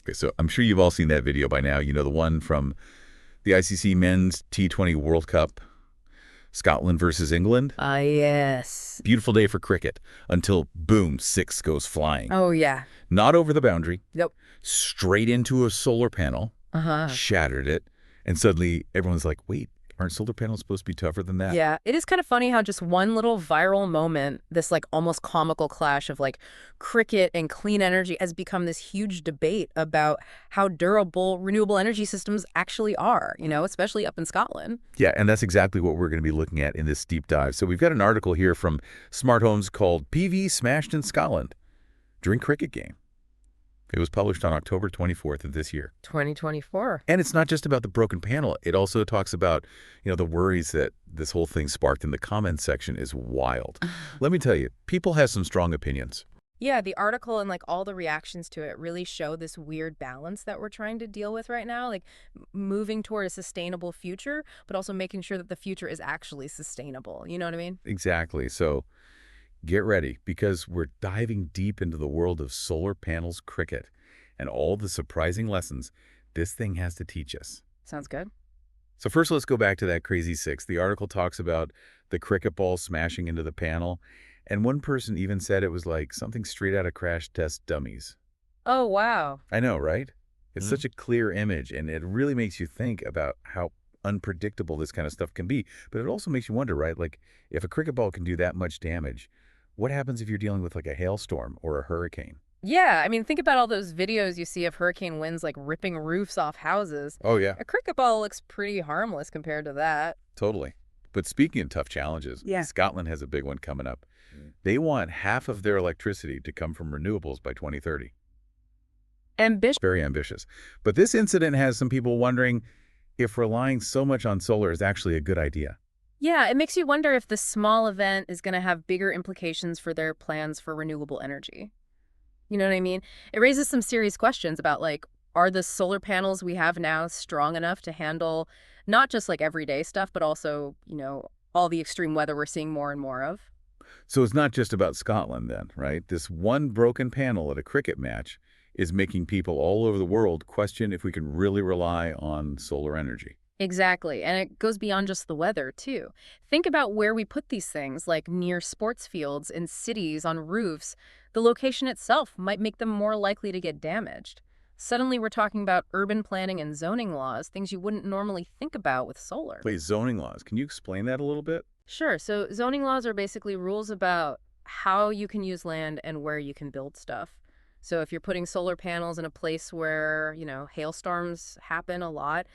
Okay, so I'm sure you've all seen that video by now. You know, the one from the ICC Men's T20 World Cup, Scotland versus England. Ah, yes. Beautiful day for cricket until, boom, six goes flying. Oh, yeah. Not over the boundary, Nope. straight into a solar panel, Uh-huh. shattered it, and suddenly everyone's like, wait, aren't solar panels supposed to be tougher than that? Yeah, it is kind of funny how just one little viral moment, this like almost comical clash of like cricket and clean energy has become this huge debate about how durable renewable energy systems actually are, especially up in Scotland. Yeah, and that's exactly what we're going to be looking at in this deep dive. So we've got an article here from Smart Homes called PV Smashed in Scotland During Cricket Game. It was published on October 24th of this year. 2024. And it's not just about the broken panel. It also talks about, the worries that this whole thing sparked in the comments section is wild. Let me tell you, people have some strong opinions. Yeah, the article and like all the reactions to it really show this weird balance that we're trying to deal with right now, like moving toward a sustainable future, but also making sure that the future is actually sustainable. You know what I mean? Exactly. So get ready, because we're diving deep into the world of solar panels cricket and all the surprising lessons this thing has to teach us. Sounds good. So first, let's go back to that crazy six. The article talks about the cricket ball smashing into the panel, and one person even said it was like something straight out of Crash Test Dummies. Oh, wow. I know, right? It's such a clear image, and it really makes you think about how unpredictable this kind of stuff can be. But it also makes you wonder, right? Like, if a cricket ball can do that much damage, what happens if you're dealing with like a hailstorm or a hurricane? Yeah, I mean, think about all those videos you see of hurricane winds like ripping roofs off houses. Oh, yeah, A cricket ball looks pretty harmless compared to that. totally. But speaking of tough challenges, Yeah. Scotland has a big one coming up. They want half of their electricity to come from renewables by 2030. Ambitious. Very ambitious. But this incident has some people wondering if relying so much on solar is actually a good idea. Yeah, it makes you wonder if this small event is going to have bigger implications for their plans for renewable energy. You know what I mean? It raises some serious questions about like, are the solar panels we have now strong enough to handle not just like everyday stuff, but also, all the extreme weather we're seeing more and more of? So it's not just about Scotland then, right? This one broken panel at a cricket match is making people all over the world question if we can really rely on solar energy. Exactly. And it goes beyond just the weather, too. Think about where we put these things, like near sports fields, in cities, on roofs. The location itself might make them more likely to get damaged. Suddenly, we're talking about urban planning and zoning laws, things you wouldn't normally think about with solar. Wait, zoning laws. Can you explain that a little bit? Sure. So zoning laws are basically rules about how you can use land and where you can build stuff. So if you're putting solar panels in a place where, hailstorms happen a lot,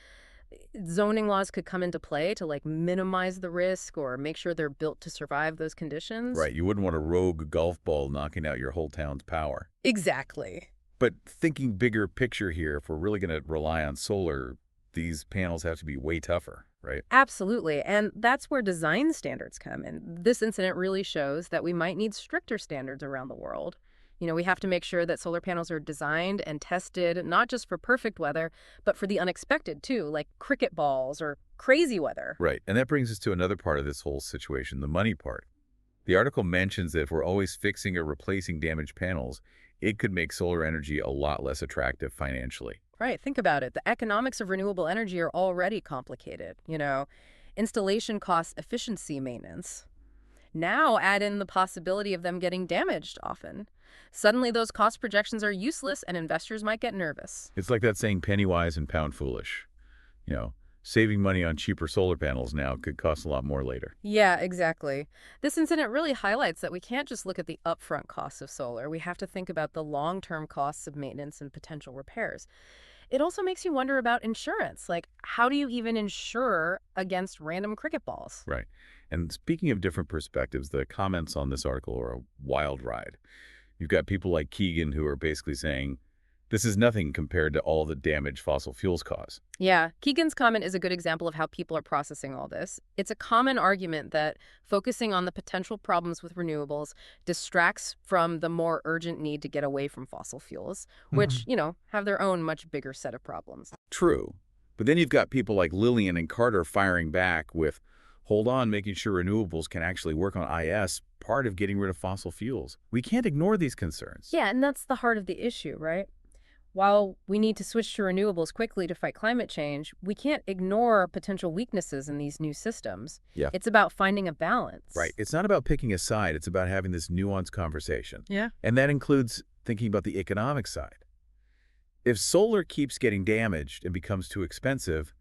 zoning laws could come into play to like minimize the risk or make sure they're built to survive those conditions. Right, you wouldn't want a rogue golf ball knocking out your whole town's power. Exactly. But thinking bigger picture here, if we're really going to rely on solar, these panels have to be way tougher, right? Absolutely. And that's where design standards come in. This incident really shows that we might need stricter standards around the world. We have to make sure that solar panels are designed and tested, not just for perfect weather, but for the unexpected too, like cricket balls or crazy weather. Right, and that brings us to another part of this whole situation, the money part. The article mentions that if we're always fixing or replacing damaged panels, it could make solar energy a lot less attractive financially. Right. Think about it. The economics of renewable energy are already complicated. Installation costs, efficiency, maintenance. Now add in the possibility of them getting damaged often. Suddenly those cost projections are useless and investors might get nervous. It's like that saying, penny wise and pound foolish. Saving money on cheaper solar panels now could cost a lot more later. Yeah, exactly. This incident really highlights that we can't just look at the upfront costs of solar. We have to think about the long-term costs of maintenance and potential repairs. It also makes you wonder about insurance. Like, how do you even insure against random cricket balls? Right. And speaking of different perspectives, the comments on this article are a wild ride. You've got people like Keegan who are basically saying, this is nothing compared to all the damage fossil fuels cause. Yeah, Keegan's comment is a good example of how people are processing all this. It's a common argument that focusing on the potential problems with renewables distracts from the more urgent need to get away from fossil fuels, which, have their own much bigger set of problems. True. But then you've got people like Lillian and Carter firing back with, hold on, making sure renewables can actually work on IS, part of getting rid of fossil fuels. We can't ignore these concerns. Yeah, and that's the heart of the issue, right? While we need to switch to renewables quickly to fight climate change, we can't ignore potential weaknesses in these new systems. Yeah. It's about finding a balance. Right. It's not about picking a side. It's about having this nuanced conversation. Yeah. And that includes thinking about the economic side. If solar keeps getting damaged and becomes too expensive,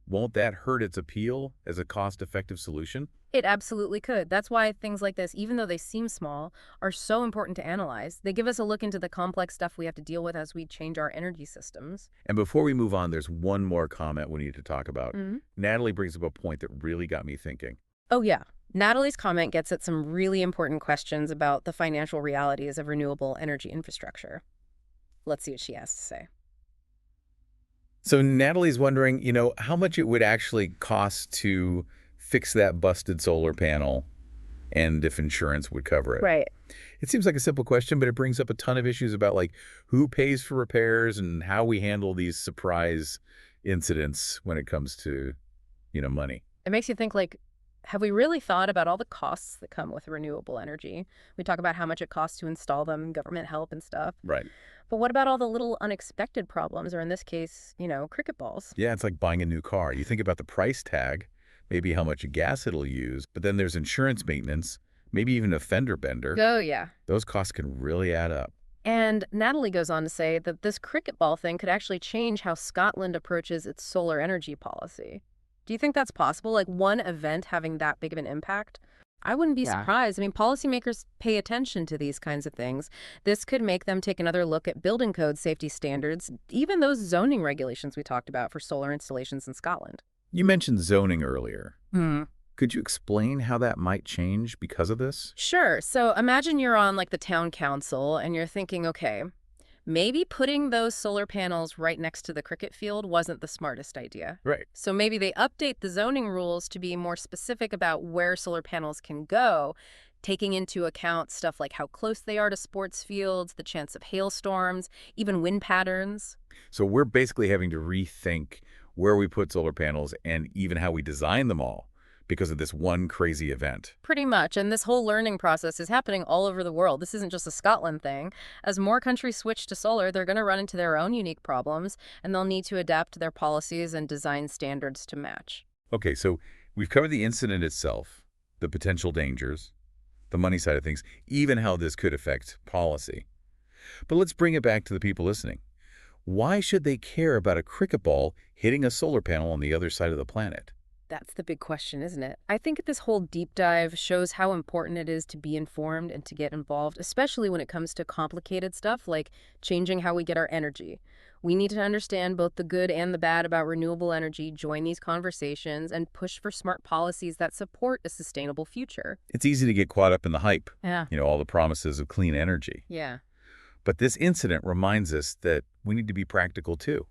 won't that hurt its appeal as a cost-effective solution? It absolutely could. That's why things like this, even though they seem small, are so important to analyze. They give us a look into the complex stuff we have to deal with as we change our energy systems. And before we move on, there's one more comment we need to talk about. Mm-hmm. Natalie brings up a point that really got me thinking. Oh, yeah. Natalie's comment gets at some really important questions about the financial realities of renewable energy infrastructure. Let's see what she has to say. So Natalie's wondering, how much it would actually cost to fix that busted solar panel and if insurance would cover it. Right. It seems like a simple question, but it brings up a ton of issues about like who pays for repairs and how we handle these surprise incidents when it comes to, money. It makes you think, like, have we really thought about all the costs that come with renewable energy? We talk about how much it costs to install them, government help and stuff. Right. But what about all the little unexpected problems, or in this case, cricket balls? Yeah, it's like buying a new car. You think about the price tag, maybe how much gas it'll use, but then there's insurance maintenance, maybe even a fender bender. Oh, yeah. Those costs can really add up. And Natalie goes on to say that this cricket ball thing could actually change how Scotland approaches its solar energy policy. Do you think that's possible? Like one event having that big of an impact? I wouldn't be surprised. I mean, policymakers pay attention to these kinds of things. This could make them take another look at building code safety standards, even those zoning regulations we talked about for solar installations in Scotland. You mentioned zoning earlier. Hmm. Could you explain how that might change because of this? Sure. So imagine you're on like the town council and you're thinking, okay, maybe putting those solar panels right next to the cricket field wasn't the smartest idea. Right. So maybe they update the zoning rules to be more specific about where solar panels can go, taking into account stuff like how close they are to sports fields, the chance of hailstorms, even wind patterns. So we're basically having to rethink where we put solar panels and even how we design them all because of this one crazy event. Pretty much. And this whole learning process is happening all over the world. This isn't just a Scotland thing. As more countries switch to solar, they're going to run into their own unique problems, and they'll need to adapt their policies and design standards to match. Okay, so we've covered the incident itself, the potential dangers, the money side of things, even how this could affect policy. But let's bring it back to the people listening. Why should they care about a cricket ball hitting a solar panel on the other side of the planet? That's the big question, isn't it? I think this whole deep dive shows how important it is to be informed and to get involved, especially when it comes to complicated stuff like changing how we get our energy. We need to understand both the good and the bad about renewable energy, join these conversations, and push for smart policies that support a sustainable future. It's easy to get caught up in the hype, Yeah. all the promises of clean energy. Yeah. But this incident reminds us that we need to be practical too.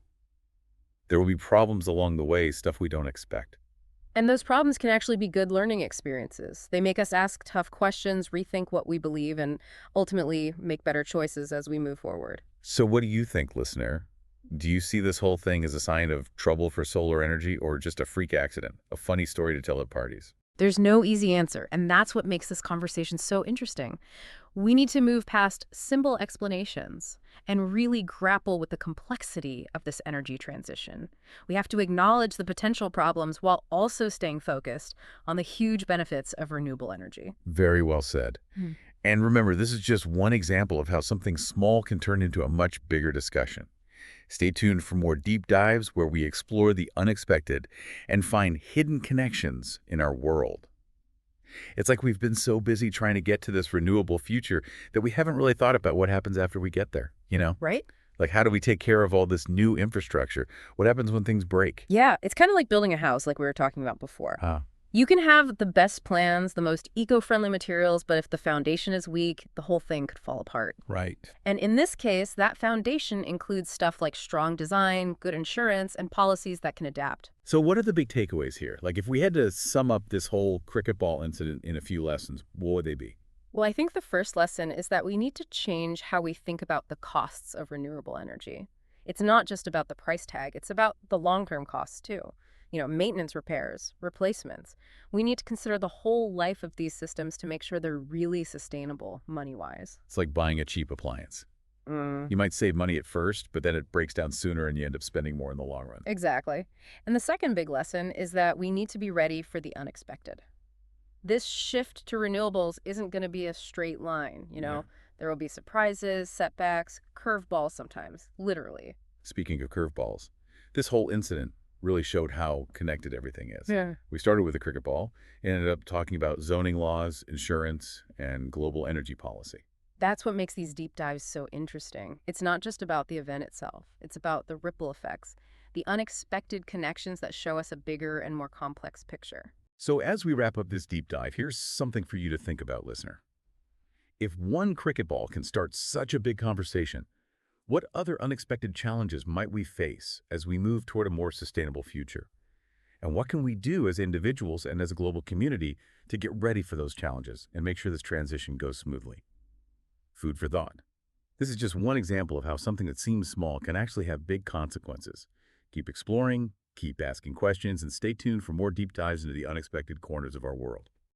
There will be problems along the way, stuff we don't expect. And those problems can actually be good learning experiences. They make us ask tough questions, rethink what we believe, and ultimately make better choices as we move forward. So what do you think, listener? Do you see this whole thing as a sign of trouble for solar energy or just a freak accident, a funny story to tell at parties? There's no easy answer, and that's what makes this conversation so interesting. We need to move past simple explanations and really grapple with the complexity of this energy transition. We have to acknowledge the potential problems while also staying focused on the huge benefits of renewable energy. Very well said. Hmm. And remember, this is just one example of how something small can turn into a much bigger discussion. Stay tuned for more deep dives where we explore the unexpected and find hidden connections in our world. It's like we've been so busy trying to get to this renewable future that we haven't really thought about what happens after we get there, Right? Like, how do we take care of all this new infrastructure? What happens when things break? Yeah, it's kind of like building a house like we were talking about before. Ah, You can have the best plans, the most eco-friendly materials, but if the foundation is weak, the whole thing could fall apart. right. And in this case, that foundation includes stuff like strong design, good insurance, and policies that can adapt. So what are the big takeaways here? Like, if we had to sum up this whole cricket ball incident in a few lessons, what would they be? Well, I think the first lesson is that we need to change how we think about the costs of renewable energy. It's not just about the price tag, it's about the long-term costs too. Maintenance repairs, replacements. We need to consider the whole life of these systems to make sure they're really sustainable money-wise. It's like buying a cheap appliance. Mm. You might save money at first, but then it breaks down sooner and you end up spending more in the long run. Exactly. And the second big lesson is that we need to be ready for the unexpected. This shift to renewables isn't going to be a straight line, you Yeah. know? There will be surprises, setbacks, curveballs sometimes, literally. Speaking of curveballs, this whole incident really showed how connected everything is. Yeah. We started with a cricket ball and ended up talking about zoning laws, insurance, and global energy policy. That's what makes these deep dives so interesting. It's not just about the event itself. It's about the ripple effects, the unexpected connections that show us a bigger and more complex picture. So as we wrap up this deep dive, here's something for you to think about, listener. If one cricket ball can start such a big conversation, what other unexpected challenges might we face as we move toward a more sustainable future? And what can we do as individuals and as a global community to get ready for those challenges and make sure this transition goes smoothly? Food for thought. This is just one example of how something that seems small can actually have big consequences. Keep exploring, keep asking questions, and stay tuned for more deep dives into the unexpected corners of our world.